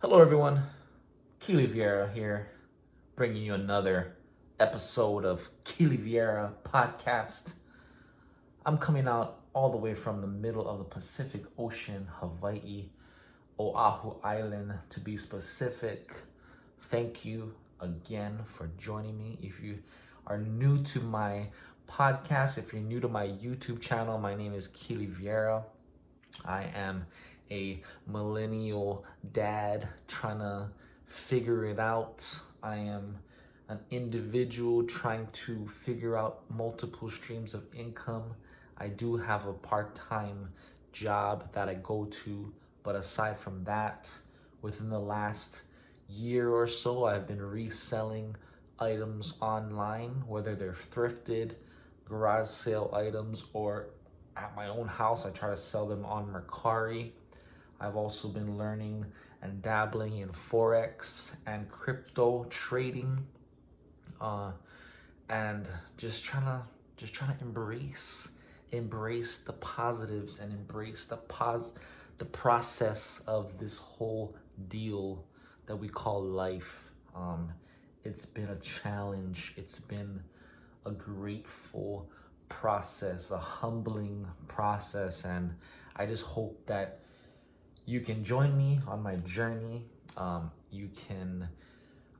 Hello, everyone. Keely Vieira here, bringing you another episode of Keely Vieira podcast. I'm coming out all the way from the middle of the Pacific Ocean, Hawaii, Oahu Island to be specific. Thank you again for joining me. If you are new to my podcast, if you're new to my YouTube channel, my name is Keely Vieira. I am a millennial dad trying to figure it out. I am an individual trying to figure out multiple streams of income. I do have a part time job that I go to, but aside from that, within the last year or so, I've been reselling items online, whether they're thrifted, garage sale items, or at my own house. I try to sell them on Mercari. I've also been learning and dabbling in Forex and crypto trading, and just trying to embrace the positives and embrace the process of this whole deal that we call life. It's been a challenge. It's been a grateful process, a humbling process, and I just hope that you can join me on my journey. You can.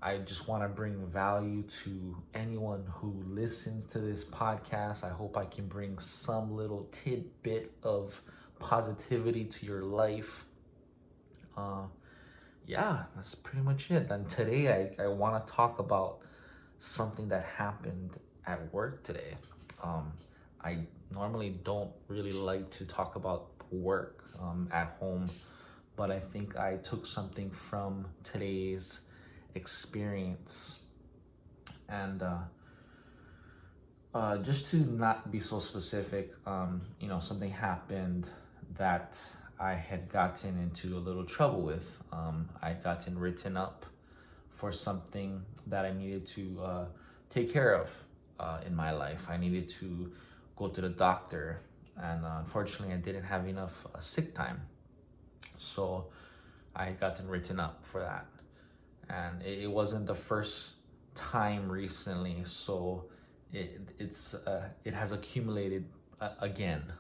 I just want to bring value to anyone who listens to this podcast. I hope I can bring some little tidbit of positivity to your life. Uh, yeah, that's pretty much it. And today I want to talk about something that happened at work today. I normally don't really like to talk about work at home, but I think I took something from today's experience. And just to not be so specific, something happened that I had gotten into a little trouble with. I'd gotten written up for something that I needed to take care of in my life. I needed to go to the doctor, and unfortunately, I didn't have enough sick time. So I had gotten written up for that. And it wasn't the first time recently, so it has accumulated again.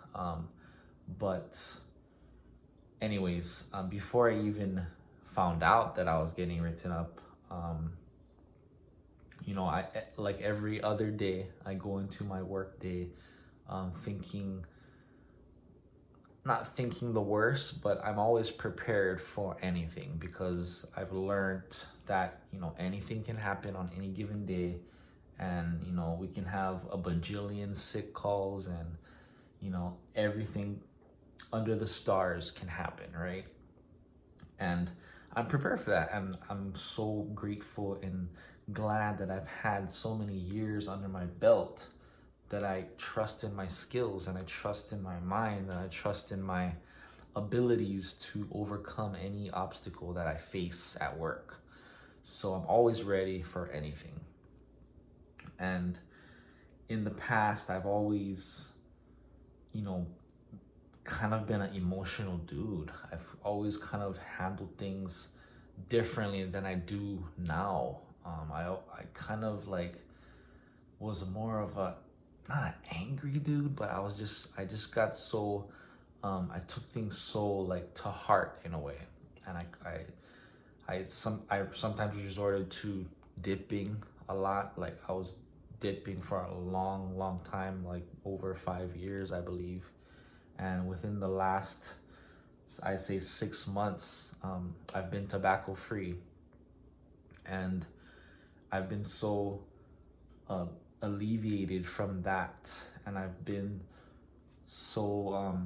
But anyways, before I even found out that I was getting written up, I like every other day I go into my work day, thinking not thinking the worst, but I'm always prepared for anything because I've learned that anything can happen on any given day, and we can have a bajillion sick calls, and everything under the stars can happen, right? And I'm prepared for that, and I'm so grateful and glad that I've had so many years under my belt, that I trust in my skills, and I trust in my mind, and I trust in my abilities to overcome any obstacle that I face at work. So I'm always ready for anything. And in the past, I've always, you know, kind of been an emotional dude. I've always kind of handled things differently than I do now. I kind of like was more of a, not an angry dude, but I just got so, I took things so like to heart in a way, and I sometimes resorted to dipping a lot. Like I was dipping for a long time, like over 5 years, I believe. And within the last, I'd say 6 months, I've been tobacco free, and I've been so uh, alleviated from that, and I've been so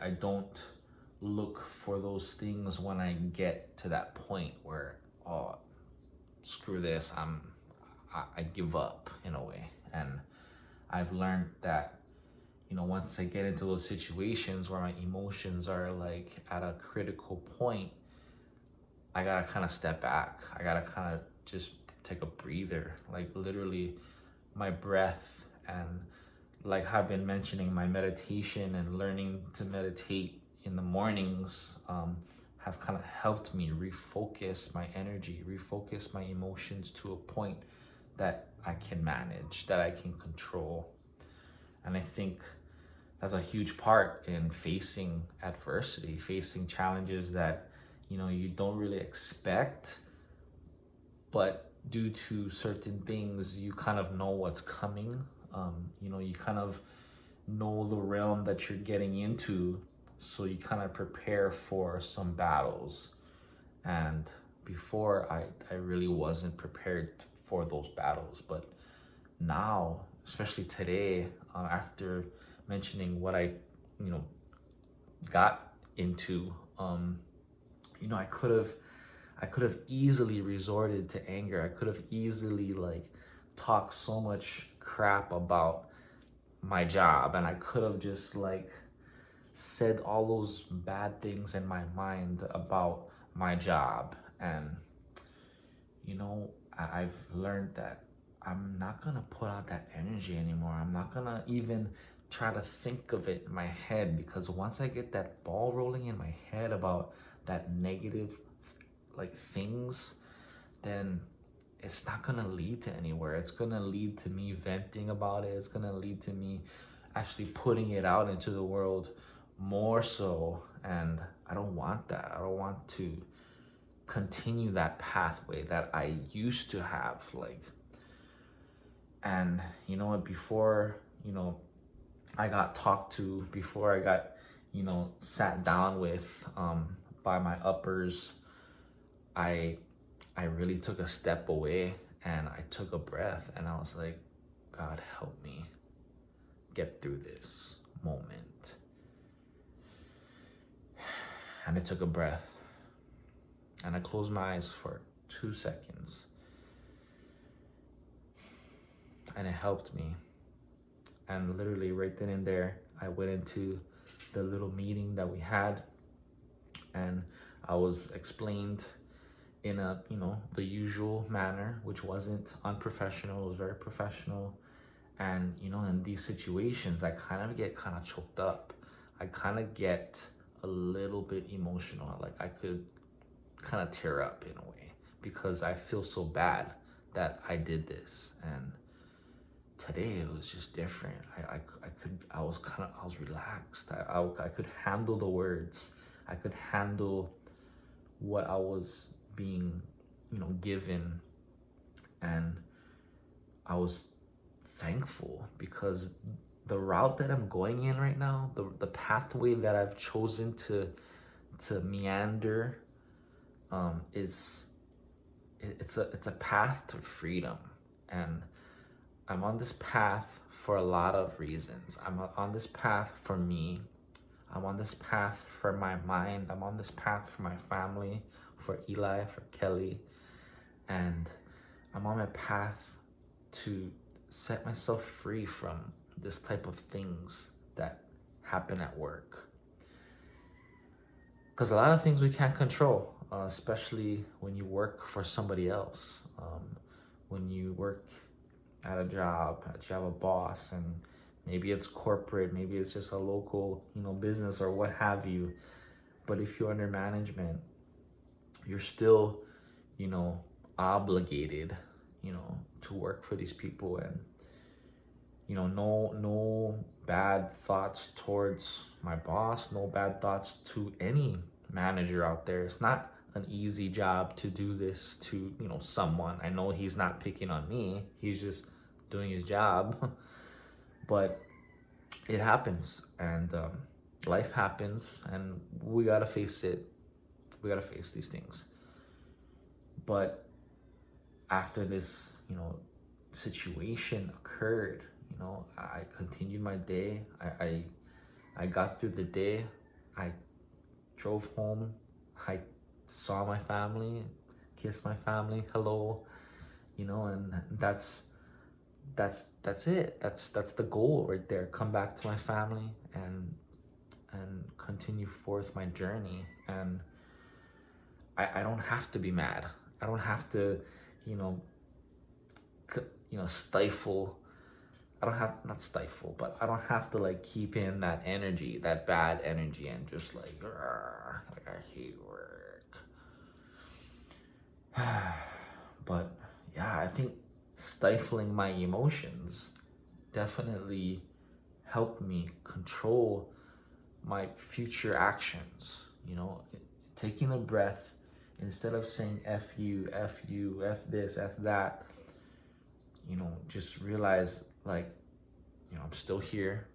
I don't look for those things when I get to that point where, oh, screw this, I give up in a way. And I've learned that once I get into those situations where my emotions are like at a critical point, I gotta kind of step back. I gotta kind of just take a breather, like literally my breath. And like I've been mentioning, my meditation and learning to meditate in the mornings have kind of helped me refocus my energy, refocus my emotions to a point that I can manage, that I can control. And I think that's a huge part in facing adversity, facing challenges that, you don't really expect, but due to certain things, you kind of know what's coming. You kind of know the realm that you're getting into, so you kind of prepare for some battles. And before, I really wasn't prepared for those battles, but now, especially today, after mentioning what I, got into, I could have easily resorted to anger. I could have easily talked so much crap about my job, and I could have just said all those bad things in my mind about my job. And I've learned that I'm not gonna put out that energy anymore. I'm not gonna even try to think of it in my head, because once I get that ball rolling in my head about that negative things, then it's not gonna lead to anywhere. It's gonna lead to me venting about it. It's gonna lead to me actually putting it out into the world more so. And I don't want that. I don't want to continue that pathway that I used to have. And you know what, before, I got talked to, before I got, sat down with by my uppers, I really took a step away, and I took a breath, and I was like, God, help me get through this moment. And I took a breath, and I closed my eyes for 2 seconds, and it helped me. And literally right then and there, I went into the little meeting that we had, and I was explained in a, the usual manner, which wasn't unprofessional. It was very professional. And, in these situations, I kind of get choked up. I kind of get a little bit emotional. I could kind of tear up in a way, because I feel so bad that I did this. And today it was just different. I was relaxed. I could handle the words. I could handle what I was being, given. And I was thankful, because the route that I'm going in right now, the pathway that I've chosen to meander, it's a path to freedom. And I'm on this path for a lot of reasons. I'm on this path for me. I'm on this path for my mind. I'm on this path for my family, for Eli, for Kelly. And I'm on my path to set myself free from this type of things that happen at work. Because a lot of things we can't control, especially when you work for somebody else. When you work at a job, that you have a boss, and maybe it's corporate, maybe it's just a local, business or what have you. But if you're under management, you're still, obligated, to work for these people. And, no bad thoughts towards my boss, no bad thoughts to any manager out there. It's not an easy job to do this to, someone. I know he's not picking on me. He's just doing his job. But it happens, and life happens, and we gotta face it. We gotta face these things. But after this, situation occurred, I continued my day. I got through the day. I drove home. I saw my family, kissed my family, hello, and that's it. That's the goal right there. Come back to my family and continue forth my journey. And I don't have to be mad. I don't have to, stifle I don't have, not stifle, but I don't have to like keep in that energy, that bad energy, and just like, I hate work. But yeah, I think stifling my emotions definitely helped me control my future actions. Taking a breath instead of saying F you, F you, F this, F that, just realize like, I'm still here,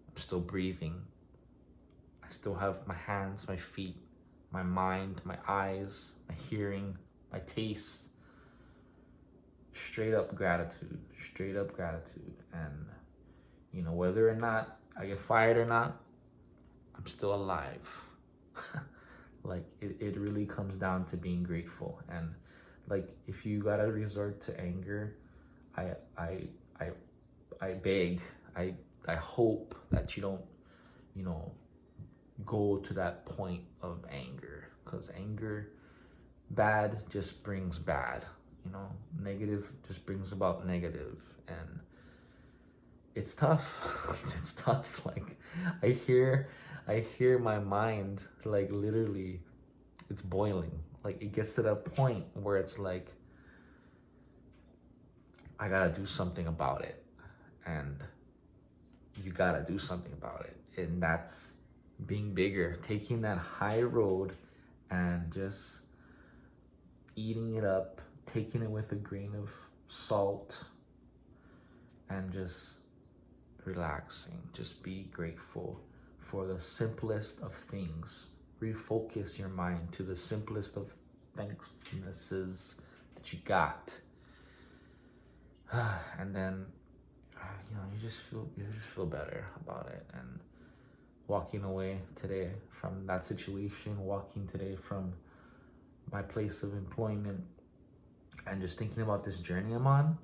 I'm still breathing, I still have my hands, my feet, my mind, my eyes, my hearing, my taste. Straight up gratitude, straight up gratitude. And, whether or not I get fired or not, I'm still alive. Like it really comes down to being grateful. And like if you gotta resort to anger, I I I I beg, I hope that you don't, you know, go to that point of anger, because anger, bad just brings bad. Negative just brings about negative, and it's tough. It's tough. Like I hear my mind like literally, it's boiling. Like it gets to that point where it's like I gotta do something about it, and you gotta do something about it, and that's being bigger, taking that high road, and just eating it up, taking it with a grain of salt, and just relaxing. Just be grateful for the simplest of things. Refocus your mind to the simplest of thankfulnesses that you got. And then you just feel better about it. And walking away today from that situation, walking today from my place of employment, and just thinking about this journey I'm on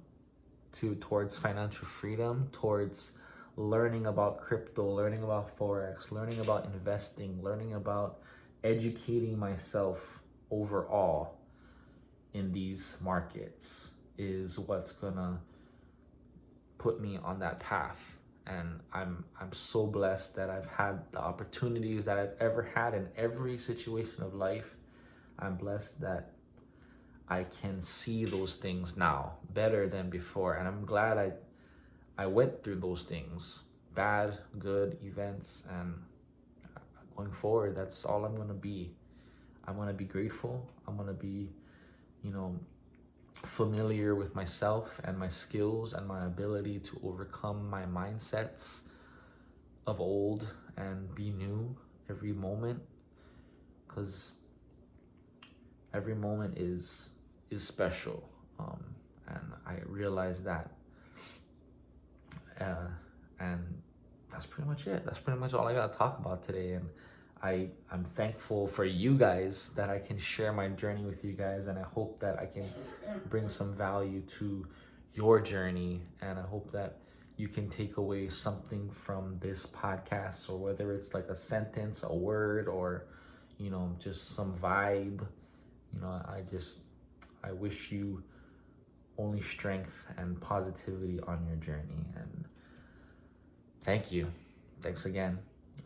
towards financial freedom, towards learning about crypto, learning about forex, learning about investing, learning about educating myself overall in these markets, is what's gonna put me on that path. And I'm so blessed that I've had the opportunities that I've ever had in every situation of life. I'm blessed that I can see those things now better than before, and I'm glad I went through those things, bad, good events, and going forward, that's all I'm gonna be. I'm gonna be grateful. I'm gonna be, familiar with myself and my skills and my ability to overcome my mindsets of old and be new every moment, because every moment is special, and I realize that, and that's pretty much it. That's pretty much all I gotta talk about today. And I'm thankful for you guys, that I can share my journey with you guys, and I hope that I can bring some value to your journey, and I hope that you can take away something from this podcast, or whether it's like a sentence, a word, or just some vibe. I wish you only strength and positivity on your journey, and thank you. Thanks again.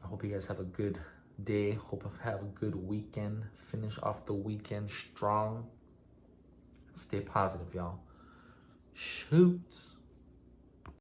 I hope you guys have a good day. Hope you have a good weekend. Finish off the weekend strong. Stay positive, y'all. Shoot.